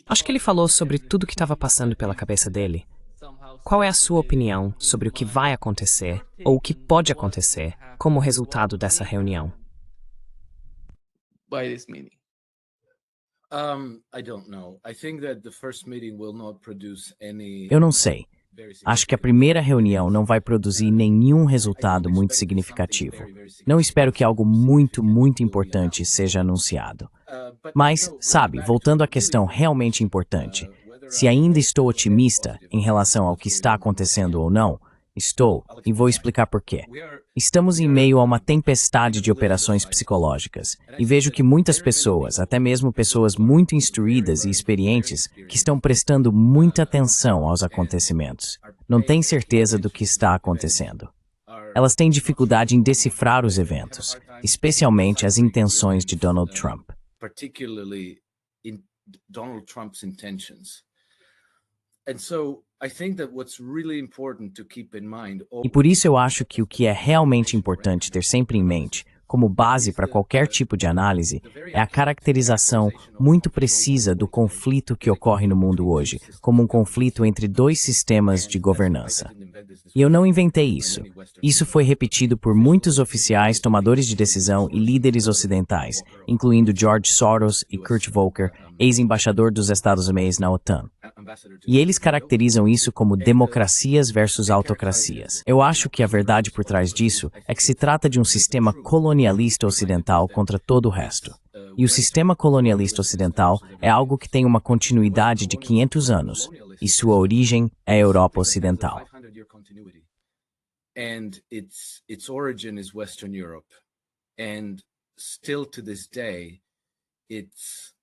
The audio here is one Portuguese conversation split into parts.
Acho que ele falou sobre tudo que estava passando pela cabeça dele. Qual é a sua opinião sobre o que vai acontecer, ou o que pode acontecer, como resultado dessa reunião? I don't know. I think that the first meeting will not produce any Eu não sei. very Acho que a significant primeira reunião não vai produzir nenhum resultado muito significativo. Não espero que algo muito, muito importante seja anunciado. Mas, sabe, voltando à questão realmente importante, se ainda estou otimista em relação ao que está acontecendo ou não, estou, e vou explicar por quê. Estamos em meio a uma tempestade de operações psicológicas, e vejo que muitas pessoas, até mesmo pessoas muito instruídas e experientes, que estão prestando muita atenção aos acontecimentos, não têm certeza do que está acontecendo. Elas têm dificuldade em decifrar os eventos, especialmente as intenções de Donald Trump. particularly in Donald Trump's intentions. And so I think that what's really important to keep in mind E por isso eu acho que o que é realmente importante ter sempre em mente, como base para qualquer tipo de análise, é a caracterização muito precisa do conflito que ocorre no mundo hoje, como um conflito entre dois sistemas de governança. E eu não inventei isso. Isso foi repetido por muitos oficiais, tomadores de decisão e líderes ocidentais, incluindo George Soros e Kurt Volker, ex-embaixador dos Estados Unidos na OTAN. E eles caracterizam isso como democracias versus autocracias. Eu acho que a verdade por trás disso é que se trata de um sistema colonialista ocidental contra todo o resto. E o sistema colonialista ocidental é algo que tem uma continuidade de 500 anos, e sua origem é a Europa Ocidental. And its origin is Western Europe. And still to this day,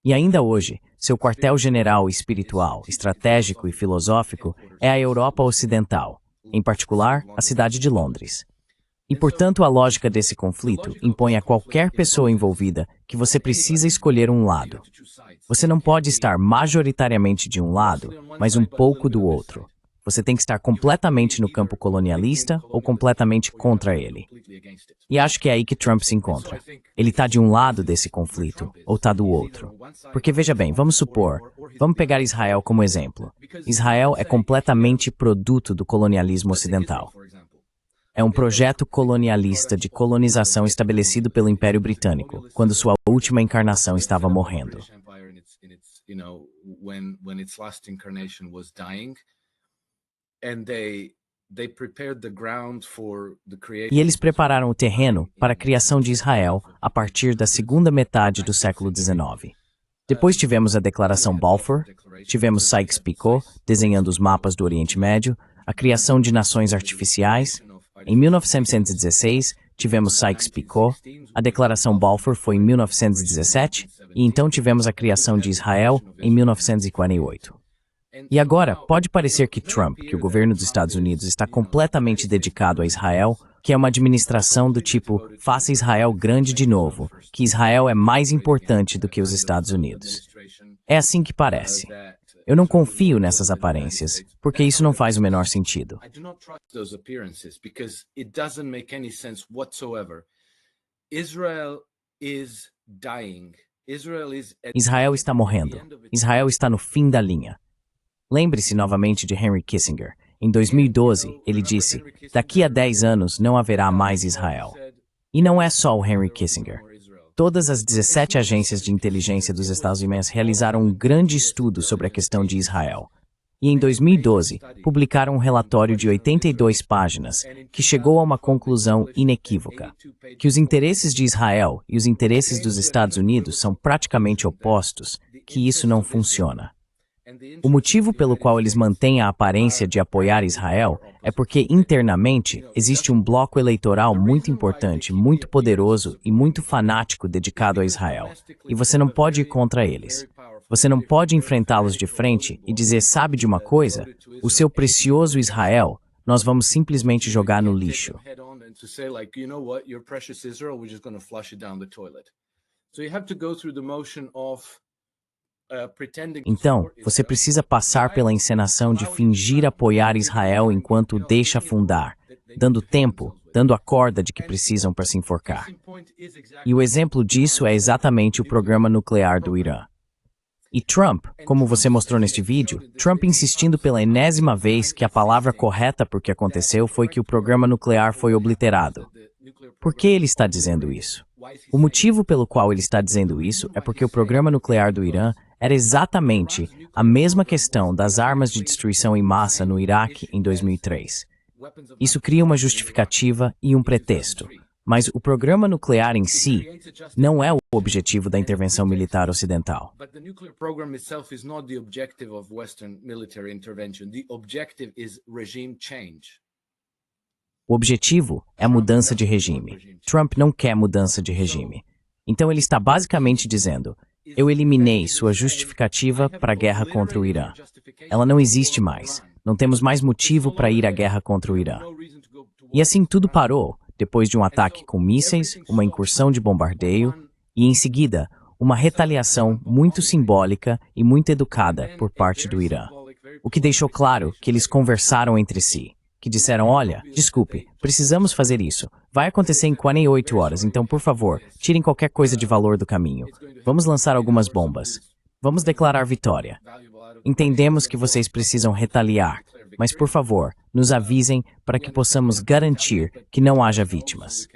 E ainda hoje, seu quartel-general espiritual, estratégico e filosófico é a Europa Ocidental, em particular, a cidade de Londres. E, portanto, a lógica desse conflito impõe a qualquer pessoa envolvida que você precisa escolher um lado. Você não pode estar majoritariamente de um lado, mas um pouco do outro. Você tem que estar completamente no campo colonialista ou completamente contra ele. E acho que é aí que Trump se encontra. Ele está de um lado desse conflito, ou está do outro. Porque veja bem, vamos pegar Israel como exemplo. Israel é completamente produto do colonialismo ocidental. É um projeto colonialista de colonização estabelecido pelo Império Britânico, quando sua última encarnação estava morrendo. E eles prepararam o terreno para a criação de Israel a partir da segunda metade do século XIX. Depois tivemos a Declaração Balfour, tivemos Sykes-Picot desenhando os mapas do Oriente Médio, a criação de nações artificiais. Em 1916, tivemos Sykes-Picot, a Declaração Balfour foi em 1917, e então tivemos a criação de Israel em 1948. E agora, pode parecer que Trump, que o governo dos Estados Unidos está completamente dedicado a Israel, que é uma administração do tipo, faça Israel grande de novo, que Israel é mais importante do que os Estados Unidos. É assim que parece. Eu não confio nessas aparências, porque isso não faz o menor sentido. Israel está morrendo. Israel está no fim da linha. Lembre-se novamente de Henry Kissinger. Em 2012, ele disse, daqui a 10 anos não haverá mais Israel. E não é só o Henry Kissinger. Todas as 17 agências de inteligência dos Estados Unidos realizaram um grande estudo sobre a questão de Israel. E em 2012, publicaram um relatório de 82 páginas, que chegou a uma conclusão inequívoca, que os interesses de Israel e os interesses dos Estados Unidos são praticamente opostos, que isso não funciona. O motivo pelo qual eles mantêm a aparência de apoiar Israel é porque, internamente, existe um bloco eleitoral muito importante, muito poderoso e muito fanático dedicado a Israel. E você não pode ir contra eles. Você não pode enfrentá-los de frente e dizer, sabe de uma coisa? O seu precioso Israel, nós vamos simplesmente jogar no lixo. Então, você precisa passar pela encenação de fingir apoiar Israel enquanto o deixa afundar, dando tempo, dando a corda de que precisam para se enforcar. E o exemplo disso é exatamente o programa nuclear do Irã. E Trump, como você mostrou neste vídeo, Trump insistindo pela enésima vez que a palavra correta por que aconteceu foi que o programa nuclear foi obliterado. Por que ele está dizendo isso? O motivo pelo qual ele está dizendo isso é porque o programa nuclear do Irã era exatamente a mesma questão das armas de destruição em massa no Iraque em 2003. Isso cria uma justificativa e um pretexto, mas o programa nuclear em si não é o objetivo da intervenção militar ocidental. O objetivo é a mudança de regime. Trump não quer mudança de regime. Então ele está basicamente dizendo: eu eliminei sua justificativa para a guerra contra o Irã. Ela não existe mais. Não temos mais motivo para ir à guerra contra o Irã. E assim tudo parou, depois de um ataque com mísseis, uma incursão de bombardeio e, em seguida, uma retaliação muito simbólica e muito educada por parte do Irã. O que deixou claro que eles conversaram entre si, que disseram: olha, desculpe, precisamos fazer isso. Vai acontecer em 48 horas, então, por favor, tirem qualquer coisa de valor do caminho. Vamos lançar algumas bombas. Vamos declarar vitória. Entendemos que vocês precisam retaliar, mas, por favor, nos avisem para que possamos garantir que não haja vítimas.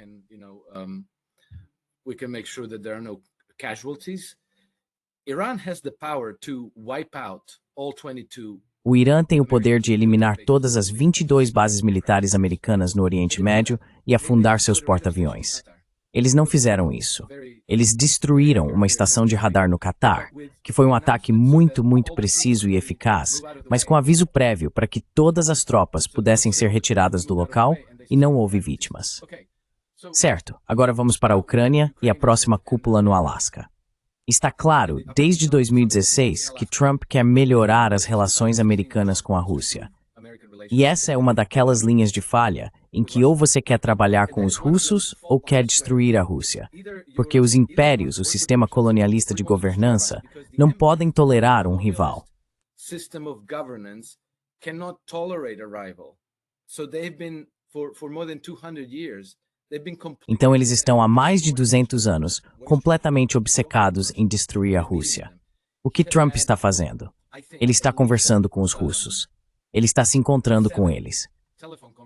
O Irã tem o poder de eliminar todas as 22 bases militares americanas no Oriente Médio e afundar seus porta-aviões. Eles não fizeram isso. Eles destruíram uma estação de radar no Catar, que foi um ataque muito preciso e eficaz, mas com aviso prévio para que todas as tropas pudessem ser retiradas do local e não houve vítimas. Certo, agora vamos para a Ucrânia e a próxima cúpula no Alasca. Está claro, desde 2016, que Trump quer melhorar as relações americanas com a Rússia. E essa é uma daquelas linhas de falha em que ou você quer trabalhar com os russos ou quer destruir a Rússia. Porque os impérios, o sistema colonialista de governança, não podem tolerar um rival. Então eles estão há mais de 200 anos completamente obcecados em destruir a Rússia. O que Trump está fazendo? Ele está conversando com os russos. Ele está se encontrando com eles.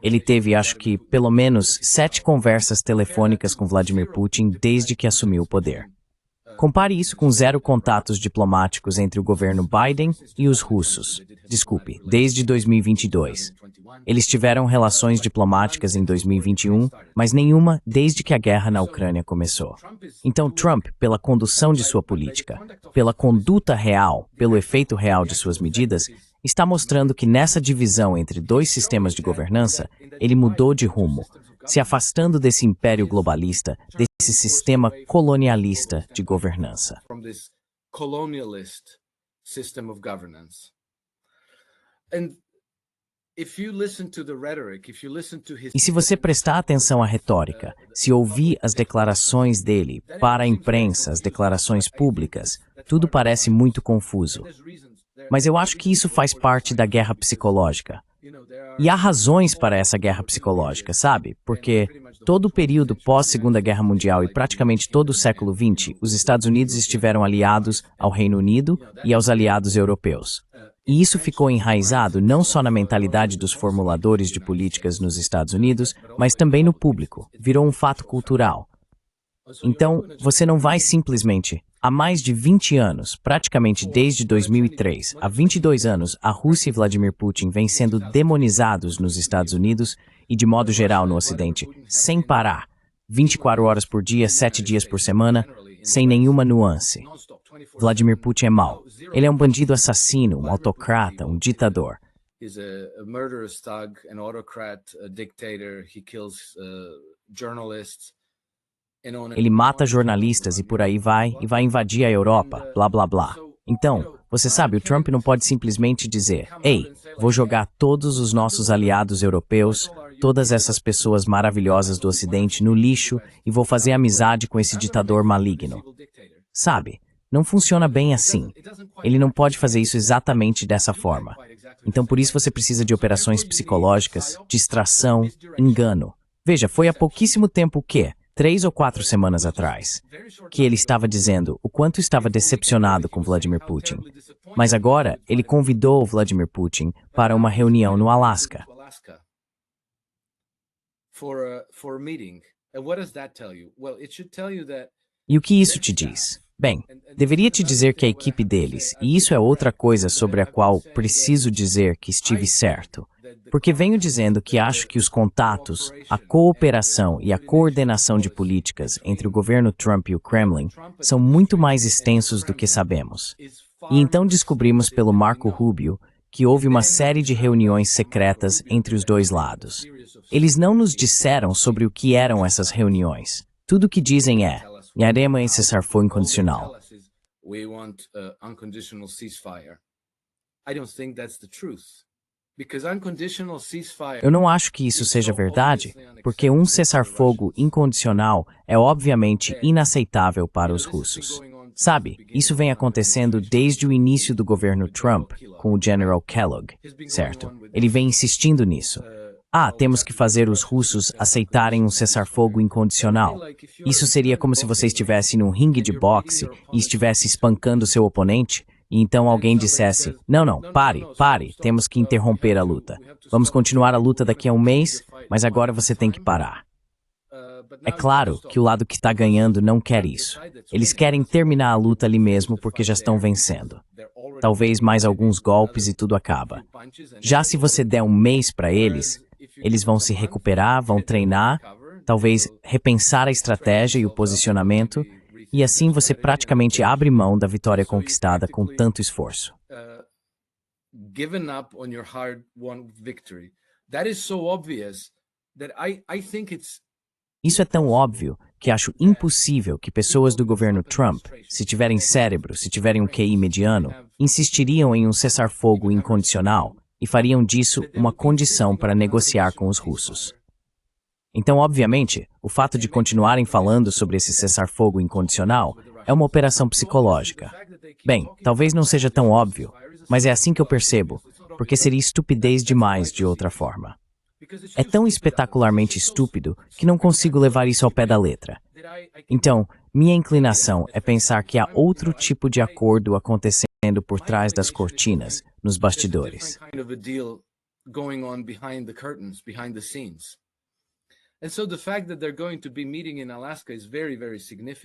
Ele teve, acho que, pelo menos 7 conversas telefônicas com Vladimir Putin desde que assumiu o poder. Compare isso com 0 contatos diplomáticos entre o governo Biden e os russos. Desculpe, desde 2022. Eles tiveram relações diplomáticas em 2021, mas nenhuma desde que a guerra na Ucrânia começou. Então Trump, pela condução de sua política, pela conduta real, pelo efeito real de suas medidas, está mostrando que nessa divisão entre 2 sistemas de governança, ele mudou de rumo, se afastando desse império globalista, desse sistema colonialista de governança. E se você prestar atenção à retórica, se ouvir as declarações dele para a imprensa, as declarações públicas, tudo parece muito confuso. Mas eu acho que isso faz parte da guerra psicológica. E há razões para essa guerra psicológica, sabe? Porque todo o período pós-Segunda Guerra Mundial e praticamente todo o século XX, os Estados Unidos estiveram aliados ao Reino Unido e aos aliados europeus. E isso ficou enraizado não só na mentalidade dos formuladores de políticas nos Estados Unidos, mas também no público. Virou um fato cultural. Então, você não vai simplesmente... Há mais de 20 anos, praticamente desde 2003, há 22 anos, a Rússia e Vladimir Putin vêm sendo demonizados nos Estados Unidos e, de modo geral, no Ocidente, sem parar. 24 horas por dia, 7 dias por semana, sem nenhuma nuance. Vladimir Putin é mau. Ele é um bandido assassino, um autocrata, um ditador. Ele mata jornalistas e por aí vai, e vai invadir a Europa, blá blá blá. Então, você sabe, o Trump não pode simplesmente dizer: ei, vou jogar todos os nossos aliados europeus, todas essas pessoas maravilhosas do Ocidente no lixo e vou fazer amizade com esse ditador maligno. Sabe, não funciona bem assim. Ele não pode fazer isso exatamente dessa forma. Então por isso você precisa de operações psicológicas, distração, engano. Veja, foi há pouquíssimo tempo que... 3 ou 4 semanas atrás, que ele estava dizendo o quanto estava decepcionado com Vladimir Putin. Mas agora, ele convidou Vladimir Putin para uma reunião no Alasca. E o que isso te diz? Bem, deveria te dizer que a equipe deles, e isso é outra coisa sobre a qual preciso dizer que estive certo, porque venho dizendo que acho que os contatos, a cooperação e a coordenação de políticas entre o governo Trump e o Kremlin são muito mais extensos do que sabemos. E então descobrimos pelo Marco Rubio que houve uma série de reuniões secretas entre os dois lados. Eles não nos disseram sobre o que eram essas reuniões. Tudo o que dizem é: Yarema em cessar-fogo incondicional. Eu não acho que isso seja verdade, porque um cessar-fogo incondicional é obviamente inaceitável para os russos. Sabe, isso vem acontecendo desde o início do governo Trump, com o General Kellogg, certo? Ele vem insistindo nisso. Temos que fazer os russos aceitarem um cessar-fogo incondicional. Isso seria como se você estivesse num ringue de boxe e estivesse espancando seu oponente, e então alguém dissesse: não, pare, temos que interromper a luta. Vamos continuar a luta daqui a um mês, mas agora você tem que parar. É claro que o lado que está ganhando não quer isso. Eles querem terminar a luta ali mesmo porque já estão vencendo. Talvez mais alguns golpes e tudo acaba. Já se você der um mês para eles vão se recuperar, vão treinar, talvez repensar a estratégia e o posicionamento, e assim você praticamente abre mão da vitória conquistada com tanto esforço. Isso é tão óbvio que acho impossível que pessoas do governo Trump, se tiverem cérebro, se tiverem um QI mediano, insistiriam em um cessar-fogo incondicional e fariam disso uma condição para negociar com os russos. Então, obviamente, o fato de continuarem falando sobre esse cessar-fogo incondicional é uma operação psicológica. Bem, talvez não seja tão óbvio, mas é assim que eu percebo, porque seria estupidez demais de outra forma. É tão espetacularmente estúpido que não consigo levar isso ao pé da letra. Então, minha inclinação é pensar que há outro tipo de acordo acontecendo por trás das cortinas, nos bastidores.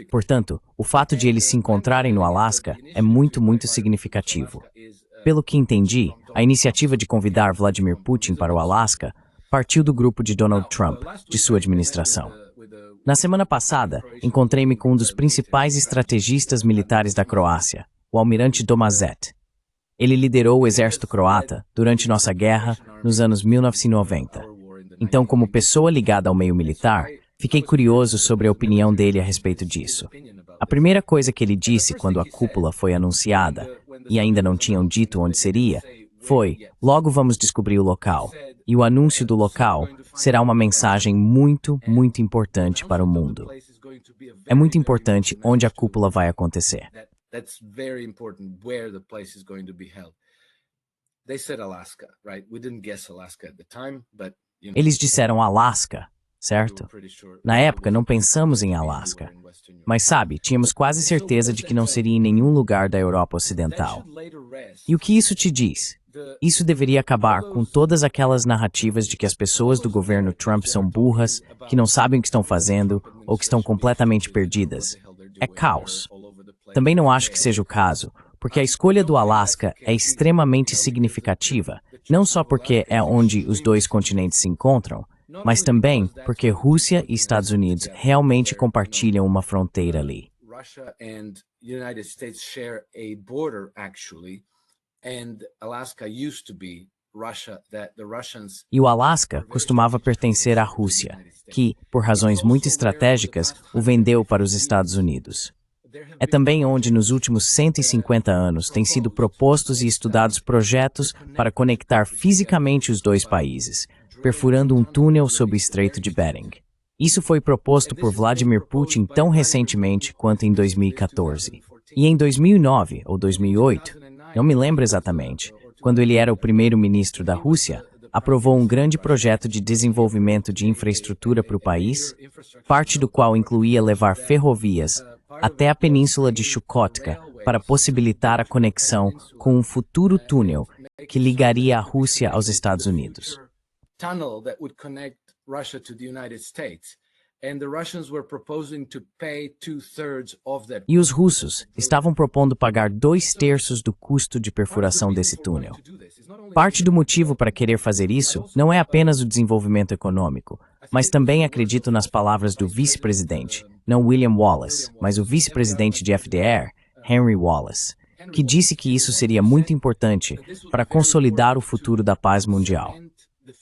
Portanto, o fato de eles se encontrarem no Alasca é muito, muito significativo. Pelo que entendi, a iniciativa de convidar Vladimir Putin para o Alasca partiu do grupo de Donald Trump, de sua administração. Na semana passada, encontrei-me com um dos principais estrategistas militares da Croácia, o almirante Domazet. Ele liderou o exército croata durante nossa guerra nos anos 1990. Então, como pessoa ligada ao meio militar, fiquei curioso sobre a opinião dele a respeito disso. A primeira coisa que ele disse quando a cúpula foi anunciada, e ainda não tinham dito onde seria, foi: logo vamos descobrir o local. E o anúncio do local será uma mensagem muito, muito importante para o mundo. É muito importante onde a cúpula vai acontecer. Eles disseram Alasca, certo? Na época não pensamos em Alasca. Mas sabe, tínhamos quase certeza de que não seria em nenhum lugar da Europa Ocidental. E o que isso te diz? Isso deveria acabar com todas aquelas narrativas de que as pessoas do governo Trump são burras, que não sabem o que estão fazendo ou que estão completamente perdidas. É caos. Também não acho que seja o caso, porque a escolha do Alasca é extremamente significativa, não só porque é onde os dois continentes se encontram, mas também porque Rússia e Estados Unidos realmente compartilham uma fronteira ali. E o Alasca costumava pertencer à Rússia, que, por razões muito estratégicas, o vendeu para os Estados Unidos. É também onde, nos últimos 150 anos, têm sido propostos e estudados projetos para conectar fisicamente os dois países, perfurando um túnel sob o Estreito de Bering. Isso foi proposto por Vladimir Putin tão recentemente quanto em 2014. E em 2009 ou 2008, não me lembro exatamente, quando ele era o primeiro-ministro da Rússia, aprovou um grande projeto de desenvolvimento de infraestrutura para o país, parte do qual incluía levar ferrovias até a península de Chukotka para possibilitar a conexão com um futuro túnel que ligaria a Rússia aos Estados Unidos. E os russos estavam propondo pagar 2/3 do custo de perfuração desse túnel. Parte do motivo para querer fazer isso não é apenas o desenvolvimento econômico, mas também acredito nas palavras do vice-presidente, não William Wallace, mas o vice-presidente de FDR, Henry Wallace, que disse que isso seria muito importante para consolidar o futuro da paz mundial.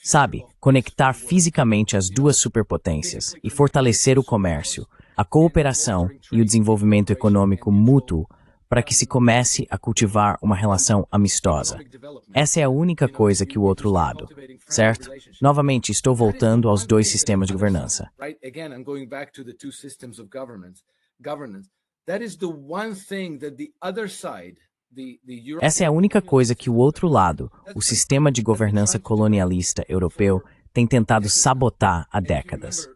Sabe, conectar fisicamente as duas superpotências e fortalecer o comércio, a cooperação e o desenvolvimento econômico mútuo para que se comece a cultivar uma relação amistosa. Essa é a única coisa que o outro lado, certo? Novamente, estou voltando aos dois sistemas de governança. Essa é a única coisa que o outro lado, o sistema de governança colonialista europeu, tem tentado sabotar há décadas.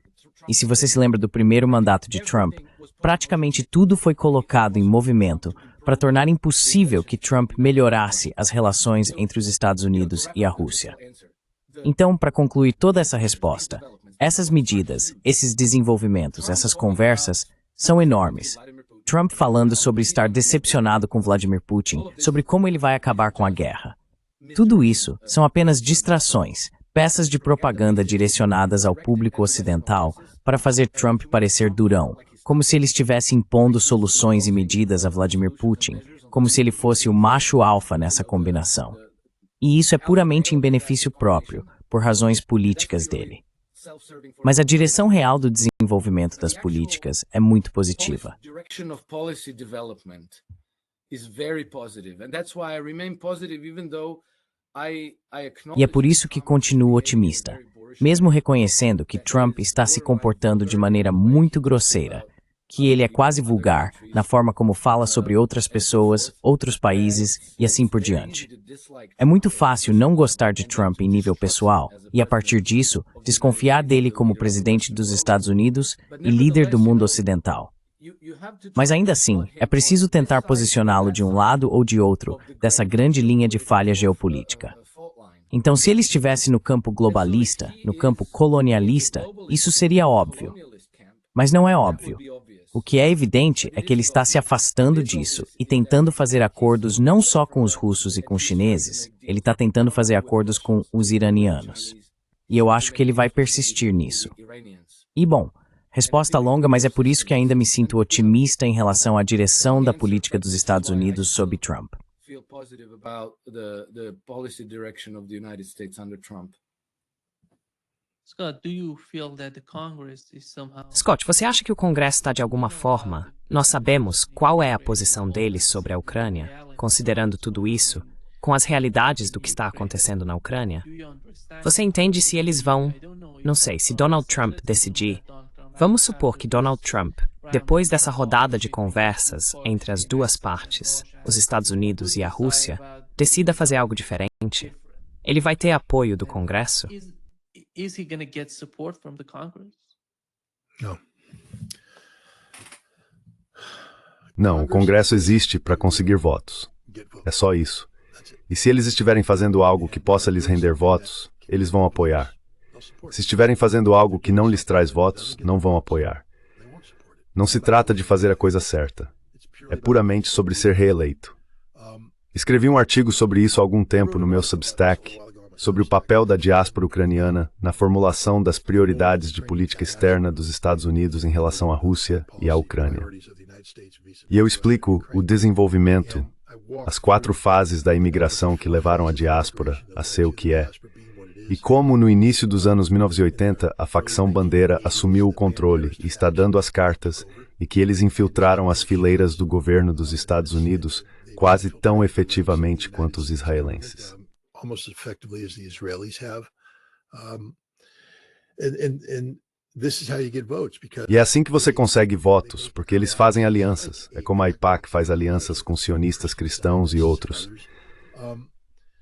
E se você se lembra do primeiro mandato de Trump, praticamente tudo foi colocado em movimento para tornar impossível que Trump melhorasse as relações entre os Estados Unidos e a Rússia. Então, para concluir toda essa resposta, essas medidas, esses desenvolvimentos, essas conversas são enormes. Trump falando sobre estar decepcionado com Vladimir Putin, sobre como ele vai acabar com a guerra. Tudo isso são apenas distrações, peças de propaganda direcionadas ao público ocidental para fazer Trump parecer durão, como se ele estivesse impondo soluções e medidas a Vladimir Putin, como se ele fosse o macho alfa nessa combinação. E isso é puramente em benefício próprio, por razões políticas dele. Mas a direção real do desenvolvimento das políticas é muito positiva. E é por isso que continuo otimista, mesmo reconhecendo que Trump está se comportando de maneira muito grosseira, que ele é quase vulgar na forma como fala sobre outras pessoas, outros países e assim por diante. É muito fácil não gostar de Trump em nível pessoal e, a partir disso, desconfiar dele como presidente dos Estados Unidos e líder do mundo ocidental. Mas ainda assim, é preciso tentar posicioná-lo de um lado ou de outro dessa grande linha de falha geopolítica. Então, se ele estivesse no campo globalista, no campo colonialista, isso seria óbvio. Mas não é óbvio. O que é evidente é que ele está se afastando disso e tentando fazer acordos não só com os russos e com os chineses, ele está tentando fazer acordos com os iranianos. E eu acho que ele vai persistir nisso. E bom, resposta longa, mas é por isso que ainda me sinto otimista em relação à direção da política dos Estados Unidos sob Trump. Scott, você acha que o Congresso está de alguma forma? Nós sabemos qual é a posição deles sobre a Ucrânia, considerando tudo isso, com as realidades do que está acontecendo na Ucrânia? Você entende se eles vão, não sei, se Donald Trump decidir, vamos supor que Donald Trump, depois dessa rodada de conversas entre as duas partes, os Estados Unidos e a Rússia, decida fazer algo diferente? Ele vai ter apoio do Congresso? Is he going to get support from the Congress? Não, o Congresso existe para conseguir votos. É só isso. E se eles estiverem fazendo algo que possa lhes render votos, eles vão apoiar. Se estiverem fazendo algo que não lhes traz votos, não vão apoiar. Não se trata de fazer a coisa certa. É puramente sobre ser reeleito. Escrevi um artigo sobre isso há algum tempo no meu Substack, sobre o papel da diáspora ucraniana na formulação das prioridades de política externa dos Estados Unidos em relação à Rússia e à Ucrânia. E eu explico o desenvolvimento, as 4 fases da imigração que levaram a diáspora a ser o que é, e como no início dos anos 1980 a facção Bandeira assumiu o controle e está dando as cartas, e que eles infiltraram as fileiras do governo dos Estados Unidos quase tão efetivamente quanto os israelenses. Almost as effectively as the Israelis have. E é assim que você consegue votos, porque eles fazem alianças. É como a AIPAC faz alianças com sionistas cristãos e outros.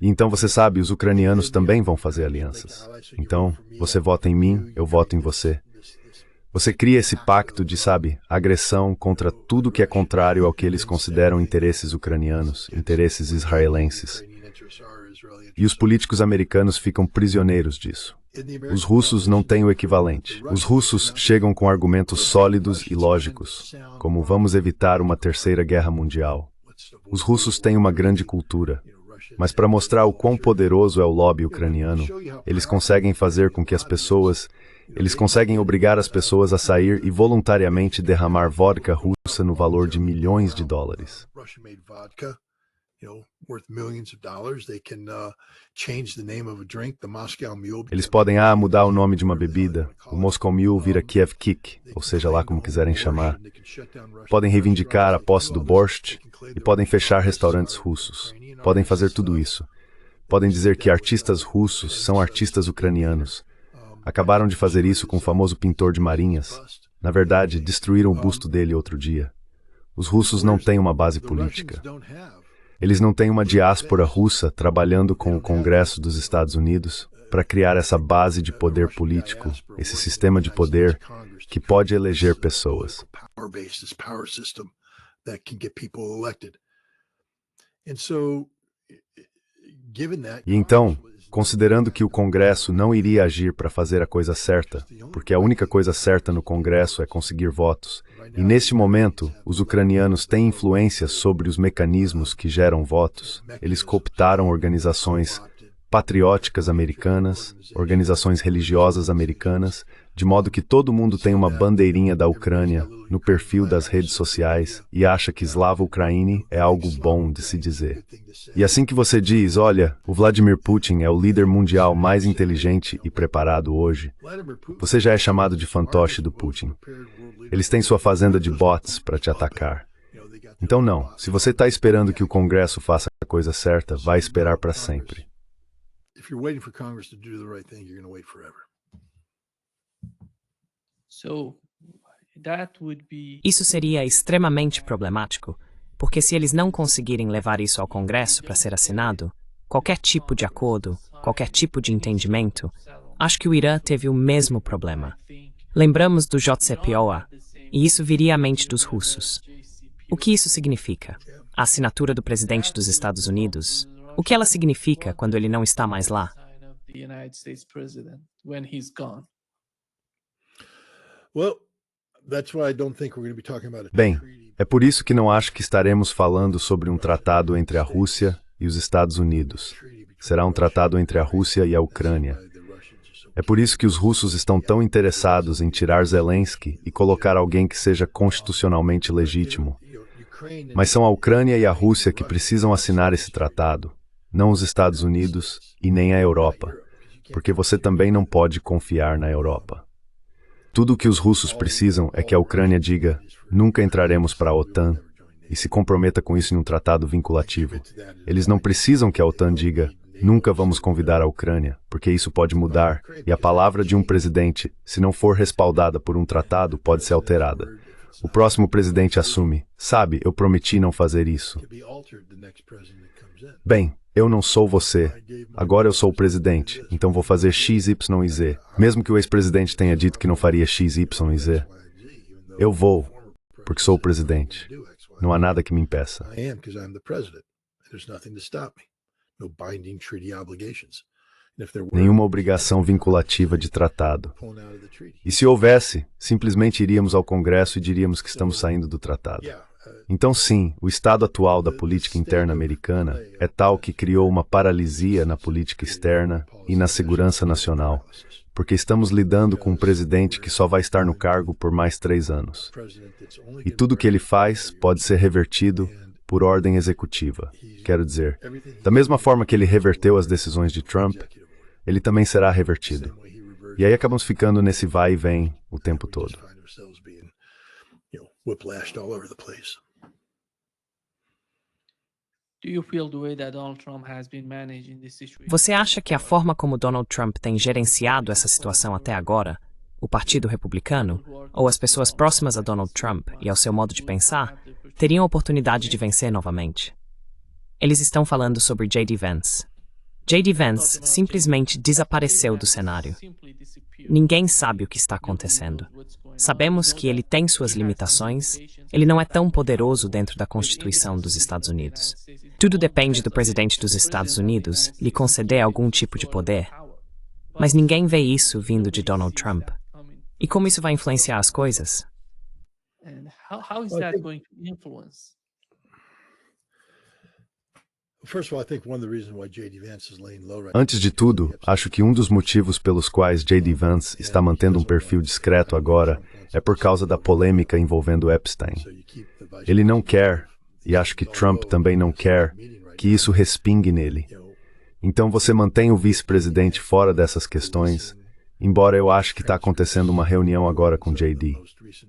E então você sabe, os ucranianos também vão fazer alianças. Então, você vota em mim, eu voto em você. Você cria esse pacto de, sabe, agressão contra tudo que é contrário ao que eles consideram interesses ucranianos, interesses israelenses. E os políticos americanos ficam prisioneiros disso. Os russos não têm o equivalente. Os russos chegam com argumentos sólidos e lógicos, como vamos evitar uma terceira guerra mundial. Os russos têm uma grande cultura, mas para mostrar o quão poderoso é o lobby ucraniano, eles conseguem fazer com que eles conseguem obrigar as pessoas a sair e voluntariamente derramar vodka russa no valor de milhões de dólares. Eles podem mudar o nome de uma bebida, o Moscow Mule vira Kiev Kik, ou seja lá como quiserem chamar. Podem reivindicar a posse do borscht e podem fechar restaurantes russos. Podem fazer tudo isso. Podem dizer que artistas russos são artistas ucranianos. Acabaram de fazer isso com o famoso pintor de marinhas. Na verdade, destruíram o busto dele outro dia. Os russos não têm uma base política. Eles não têm uma diáspora russa trabalhando com o Congresso dos Estados Unidos para criar essa base de poder político, esse sistema de poder que pode eleger pessoas. E então, considerando que o Congresso não iria agir para fazer a coisa certa, porque a única coisa certa no Congresso é conseguir votos, e neste momento, os ucranianos têm influência sobre os mecanismos que geram votos, eles cooptaram organizações patrióticas americanas, organizações religiosas americanas, de modo que todo mundo tem uma bandeirinha da Ucrânia no perfil das redes sociais e acha que Slava Ukraini é algo bom de se dizer. E assim que você diz, olha, o Vladimir Putin é o líder mundial mais inteligente e preparado hoje, você já é chamado de fantoche do Putin. Eles têm sua fazenda de bots para te atacar. Então não, se você está esperando que o Congresso faça a coisa certa, vai esperar para sempre. If you're waiting for Congress to do the right thing, you're going to wait forever. Isso seria extremamente problemático, porque se eles não conseguirem levar isso ao Congresso para ser assinado, qualquer tipo de acordo, qualquer tipo de entendimento, acho que o Irã teve o mesmo problema. Lembramos do JCPOA, e isso viria à mente dos russos. O que isso significa? A assinatura do presidente dos Estados Unidos? O que ela significa quando ele não está mais lá? Bem, é por isso que não acho que estaremos falando sobre um tratado entre a Rússia e os Estados Unidos. Será um tratado entre a Rússia e a Ucrânia. É por isso que os russos estão tão interessados em tirar Zelensky e colocar alguém que seja constitucionalmente legítimo. Mas são a Ucrânia e a Rússia que precisam assinar esse tratado, não os Estados Unidos e nem a Europa, porque você também não pode confiar na Europa. Tudo o que os russos precisam é que a Ucrânia diga, nunca entraremos para a OTAN, e se comprometa com isso em um tratado vinculativo. Eles não precisam que a OTAN diga, nunca vamos convidar a Ucrânia, porque isso pode mudar, e a palavra de um presidente, se não for respaldada por um tratado, pode ser alterada. O próximo presidente assume, sabe, eu prometi não fazer isso. Bem, eu não sou você. Agora eu sou o presidente, então vou fazer X, Y e Z. Mesmo que o ex-presidente tenha dito que não faria X, Y e Z. Eu vou, porque sou o presidente. Não há nada que me impeça. Nenhuma obrigação vinculativa de tratado. E se houvesse, simplesmente iríamos ao Congresso e diríamos que estamos saindo do tratado. Então sim, o estado atual da política interna americana é tal que criou uma paralisia na política externa e na segurança nacional, porque estamos lidando com um presidente que só vai estar no cargo por mais 3 anos. E tudo o que ele faz pode ser revertido por ordem executiva. Quero dizer, da mesma forma que ele reverteu as decisões de Trump, ele também será revertido. E aí acabamos ficando nesse vai e vem o tempo todo. Você acha que a forma como Donald Trump tem gerenciado essa situação até agora, o Partido Republicano, ou as pessoas próximas a Donald Trump e ao seu modo de pensar, teriam a oportunidade de vencer novamente? Eles estão falando sobre J.D. Vance. J.D. Vance simplesmente desapareceu do cenário. Ninguém sabe o que está acontecendo. Sabemos que ele tem suas limitações, ele não é tão poderoso dentro da Constituição dos Estados Unidos. Tudo depende do presidente dos Estados Unidos lhe conceder algum tipo de poder. Mas ninguém vê isso vindo de Donald Trump. E como isso vai influenciar as coisas? And how is that going to influence? First of all, I think one of the reasons why J.D. Vance is laying low right Antes de tudo, acho que um dos motivos pelos quais J.D. Vance está mantendo um perfil discreto agora é por causa da polêmica envolvendo Epstein. Ele não quer, e acho que Trump também não quer, que isso respingue nele. Então você mantém o vice-presidente fora dessas questões, embora eu acho que está acontecendo uma reunião agora com J.D.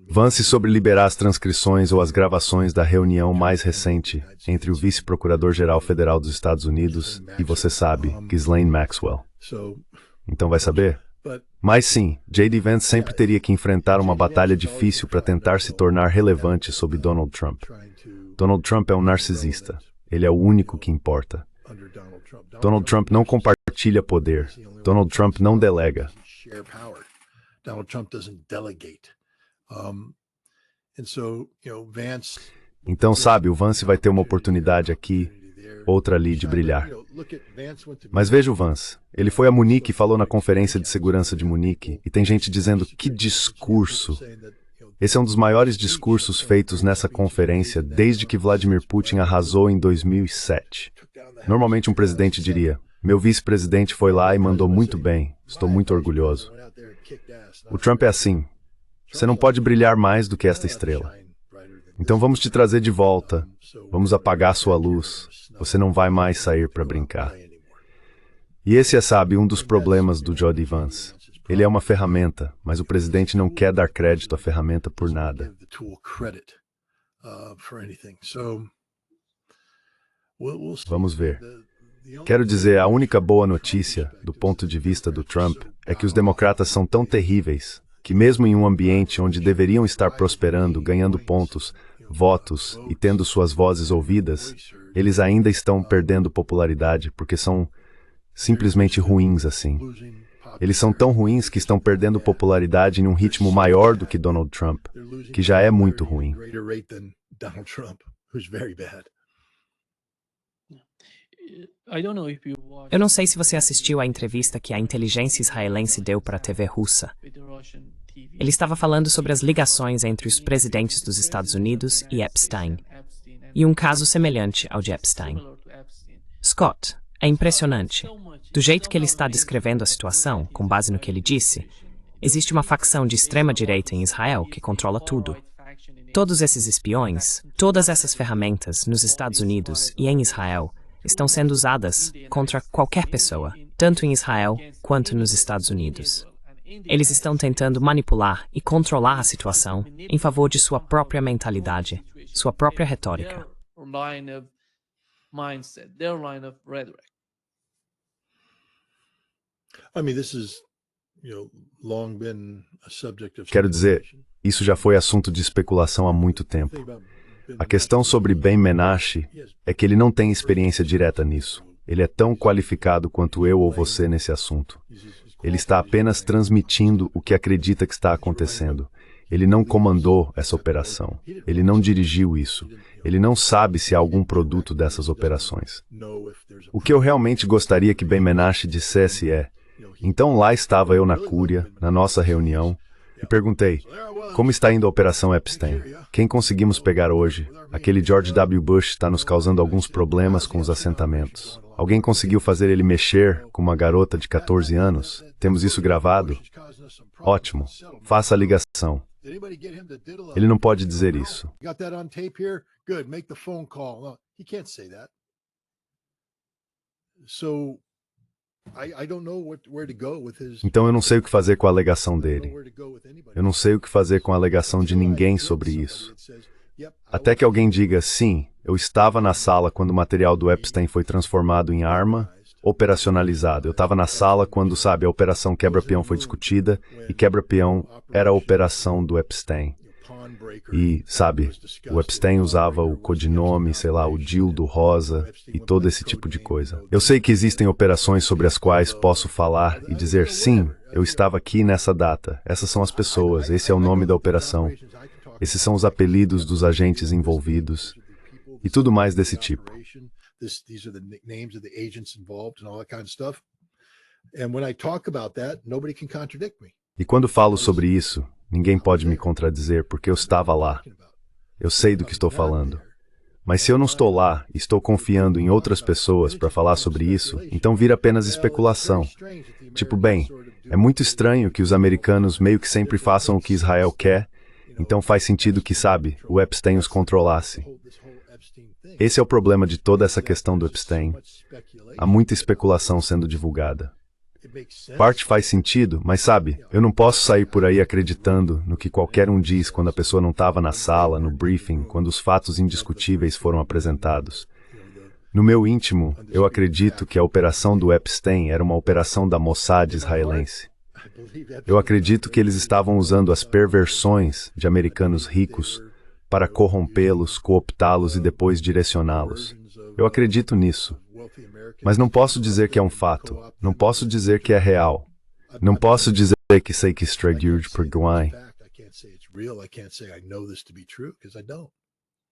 Vance sobre liberar as transcrições ou as gravações da reunião mais recente entre o vice-procurador-geral federal dos Estados Unidos e, você sabe, Ghislaine Maxwell. Então vai saber? Mas sim, J.D. Vance sempre teria que enfrentar uma batalha difícil para tentar se tornar relevante sob Donald Trump. Donald Trump é um narcisista. Ele é o único que importa. Donald Trump não compartilha poder. Donald Trump não delega. Donald Trump doesn't delegate. Então, sabe, o Vance vai ter uma oportunidade aqui, outra ali de brilhar. Mas veja o Vance. Ele foi a Munique e falou na Conferência de Segurança de Munique, e tem gente dizendo, que discurso! Esse é um dos maiores discursos feitos nessa conferência desde que Vladimir Putin arrasou em 2007. Normalmente um presidente diria, meu vice-presidente foi lá e mandou muito bem, estou muito orgulhoso. O Trump é assim, você não pode brilhar mais do que esta estrela. Então vamos te trazer de volta, vamos apagar sua luz, você não vai mais sair para brincar. E esse é, sabe, um dos problemas do J.D. Vance. Ele é uma ferramenta, mas o presidente não quer dar crédito à ferramenta por nada. Vamos ver. Quero dizer, a única boa notícia, do ponto de vista do Trump, é que os democratas são tão terríveis que mesmo em um ambiente onde deveriam estar prosperando, ganhando pontos, votos e tendo suas vozes ouvidas, eles ainda estão perdendo popularidade porque são simplesmente ruins assim. Eles são tão ruins que estão perdendo popularidade em um ritmo maior do que Donald Trump, que já é muito ruim. Eu não sei se você assistiu à entrevista que a inteligência israelense deu para a TV russa. Ele estava falando sobre as ligações entre os presidentes dos Estados Unidos e Epstein, e um caso semelhante ao de Epstein. Scott, é impressionante. Do jeito que ele está descrevendo a situação, com base no que ele disse, existe uma facção de extrema-direita em Israel que controla tudo. Todos esses espiões, todas essas ferramentas nos Estados Unidos e em Israel estão sendo usadas contra qualquer pessoa, tanto em Israel quanto nos Estados Unidos. Eles estão tentando manipular e controlar a situação em favor de sua própria mentalidade, sua própria retórica. Quero dizer, isso já foi assunto de especulação há muito tempo. A questão sobre Ben Menashe é que ele não tem experiência direta nisso. Ele é tão qualificado quanto eu ou você nesse assunto. Ele está apenas transmitindo o que acredita que está acontecendo. Ele não comandou essa operação. Ele não dirigiu isso. Ele não sabe se há algum produto dessas operações. O que eu realmente gostaria que Ben Menashe dissesse é: então lá estava eu na Cúria, na nossa reunião, e perguntei, como está indo a Operação Epstein? Quem conseguimos pegar hoje? Aquele George W. Bush está nos causando alguns problemas com os assentamentos. Alguém conseguiu fazer ele mexer com uma garota de 14 anos? Temos isso gravado? Ótimo. Faça a ligação. Ele não pode dizer isso. Então eu não sei o que fazer com a alegação dele. Eu não sei o que fazer com a alegação de ninguém sobre isso. Até que alguém diga, sim, eu estava na sala quando o material do Epstein foi transformado em arma, operacionalizado. Eu estava na sala quando, sabe, a operação quebra-peão foi discutida, e quebra-peão era a operação do Epstein. E, sabe, o Epstein usava o codinome, sei lá, o dildo rosa e todo esse tipo de coisa. Eu sei que existem operações sobre as quais posso falar e dizer, sim, eu estava aqui nessa data, essas são as pessoas, esse é o nome da operação, esses são os apelidos dos agentes envolvidos e tudo mais desse tipo. These are the names of the agents involved and all that kind of stuff. And when I talk about that, nobody can contradict me. E quando falo sobre isso, ninguém pode me contradizer porque eu estava lá. Eu sei do que estou falando. Mas se eu não estou lá e estou confiando em outras pessoas para falar sobre isso, então vira apenas especulação. Tipo, bem, é muito estranho que os americanos meio que sempre façam o que Israel quer, então faz sentido que, sabe, o Epstein os controlasse. Esse é o problema de toda essa questão do Epstein. Há muita especulação sendo divulgada. Parte faz sentido, mas sabe, eu não posso sair por aí acreditando no que qualquer um diz quando a pessoa não estava na sala, no briefing, quando os fatos indiscutíveis foram apresentados. No meu íntimo, eu acredito que a operação do Epstein era uma operação da Mossad israelense. Eu acredito que eles estavam usando as perversões de americanos ricos para corrompê-los, cooptá-los e depois direcioná-los. Eu acredito nisso. Mas não posso dizer que é um fato. Não posso dizer que é real. Não posso dizer que sei que Stragiurge Perguai. I can't say it's real. I can't say I know this to be true because I don't.